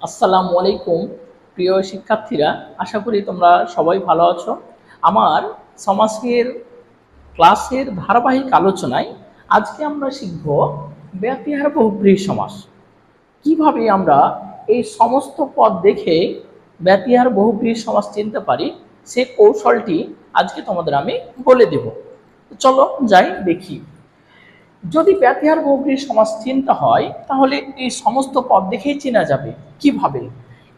আসসালামু আলাইকুম প্রিয় শিক্ষার্থীরা, আশা করি তোমরা সবাই ভালো আছো। আমার সমাজের ক্লাসের ধারাবাহিক আলোচনায় আজকে আমরা শিখব ব্যতিহার বহুব্রীহি সমাস। কিভাবে আমরা এই সমস্ত পদ দেখে ব্যতিহার বহুব্রীহি সমাস চিনতে পারি, সে কৌশলটি আজকে তোমাদের আমি বলে দেব। চলো যাই দেখি। যদি ব্যতিহার বহুব্রীহি সমাস চিনতে হয় তাহলে এই সমস্ত পদ দেখেই চেনা যাবে। কিভাবে?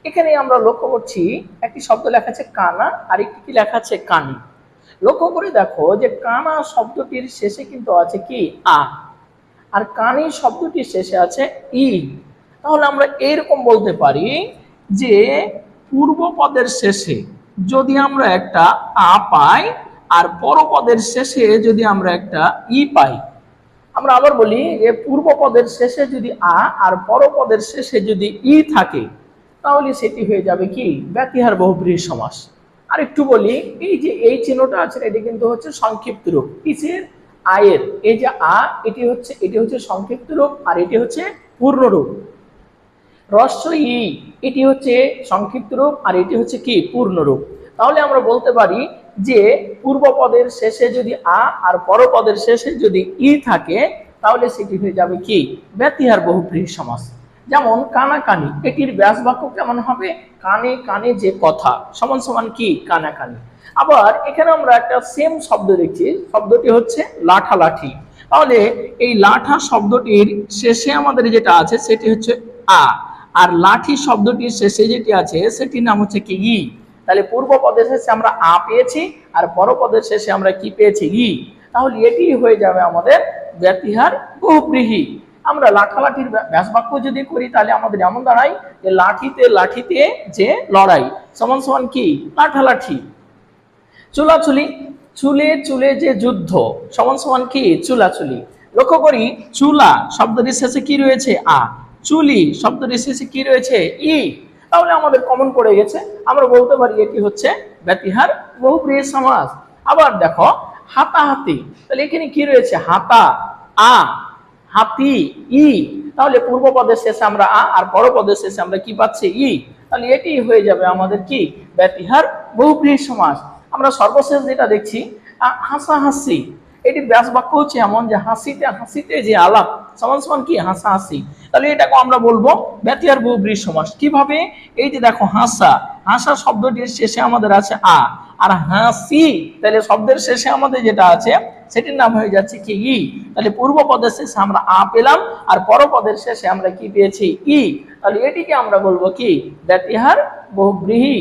এখানে আমরা লক্ষ্য করছি একটি শব্দ লেখা আছে কানা, আর একটি কি লেখা আছে কানি। লক্ষ্য করে দেখো যে কানা শব্দটির শেষে কিন্তু আছে কি আ, আর কানি শব্দটির শেষে আছে ই। তাহলে আমরা এরকম বলতে পারি যে পূর্ব পদের শেষে যদি আমরা একটা আ পাই আর পরপদের শেষে যদি আমরা একটা ই পাই, আমরা আবার বলি যে পূর্ব পদের শেষে যদি আ আর পরপদের শেষে যদি ই থাকে তাহলে সেটি হয়ে যাবে কি ব্যতিহার বহুব্রীহি সমাস। আর একটু বলি, এই যে এই চিহ্নটা আছে এটি কিন্তু হচ্ছে সংক্ষিপ্ত রূপ কিসের? আয়ের। এই যে আ এটি হচ্ছে সংক্ষিপ্ত রূপ আর এটি হচ্ছে পূর্ণ রূপ। হ্রস্ব ই এটি হচ্ছে সংক্ষিপ্ত রূপ আর এটি হচ্ছে কি পূর্ণ রূপ। তাহলে আমরা বলতে পারি যে পূর্ব পদের শেষে যদি আ আর পরপদের শেষে যদি ই থাকে তাহলে সেটি হয়ে যাবে কি ব্যতিহার বহুব্রীহি সমাস। যেমন কানাকানি, এটির ব্যাস বাক্য কেমন হবে? কানে কানে যে কথা সমান সমান কি কানাকানি। আবার এখানে আমরা একটা সেম শব্দ দেখছি, শব্দটি হচ্ছে লাঠালাঠি। তাহলে এই লাঠা শব্দটির শেষে আমাদের যেটা আছে সেটি হচ্ছে আ, আর লাঠি শব্দটির শেষে যেটি আছে সেটির নাম হচ্ছে কি ই। তাহলে পূর্ব পদের শেষে আমরা আ পেয়েছি আর পরপদের শেষে আমরা কি পেয়েছি ই। তাহলে এটি হয়ে যাবে আমাদের ব্যতিহার বহুব্রীহি। আমরা লাঠালাঠির ব্যাস বাক্য যদি করি তাহলে আমাদের এমন দাঁড়ায় যে লাঠিতে লাঠিতে যে লড়াই সমান সমান কি লাঠালাঠি। চুলাচুলি, চুলে চুলে যে যুদ্ধ সমান সমান কি চুলাচুলি। লক্ষ্য করি চুলা শব্দটির শেষে কি রয়েছে আ, চুলি শব্দটির শেষে কি রয়েছে ই। তাহলে আমাদের কমন পড়ে গেছে, আমরা বলতে পারি এটি হচ্ছে ব্যতিহার বহুব্রীহি সমাস। আবার দেখো হাতাহাতি, তাহলে এখানে কি রয়েছে হাতা আ, হাতি ই। তাহলে পূর্ব পদের শেষে আমরা আ আর পরপদের শেষে আমরা কি পাচ্ছি ই। তাহলে এটি হয়ে যাবে আমাদের কি ব্যতিহার বহুব্রীহি সমাস। আমরা সর্বশেষ যেটা দেখছি হাসাহাসি, এটির ব্যাস বাক্য হচ্ছে এমন যে হাসিতে হাসিতে যে আলাপ সমান সমান কি হাসাহাসি। তাহলে এটাকে আমরা বলবো ব্যতিহার বহুব্রীহি সমাস। কিভাবে? এই যে দেখো হাসা, হাসা শব্দটির শেষে আমাদের আছে আ, আর হাসি তাহলে শব্দের শেষে আমাদের যেটা আছে সেটির নাম হয়ে যাচ্ছে কি ই। তাহলে পূর্ব পদের শেষে আমরা আ পেলাম আর পরপদের শেষে আমরা কি পেয়েছি ই। তাহলে এটিকে আমরা বলবো কি ব্যতিহার বহুব্রীহি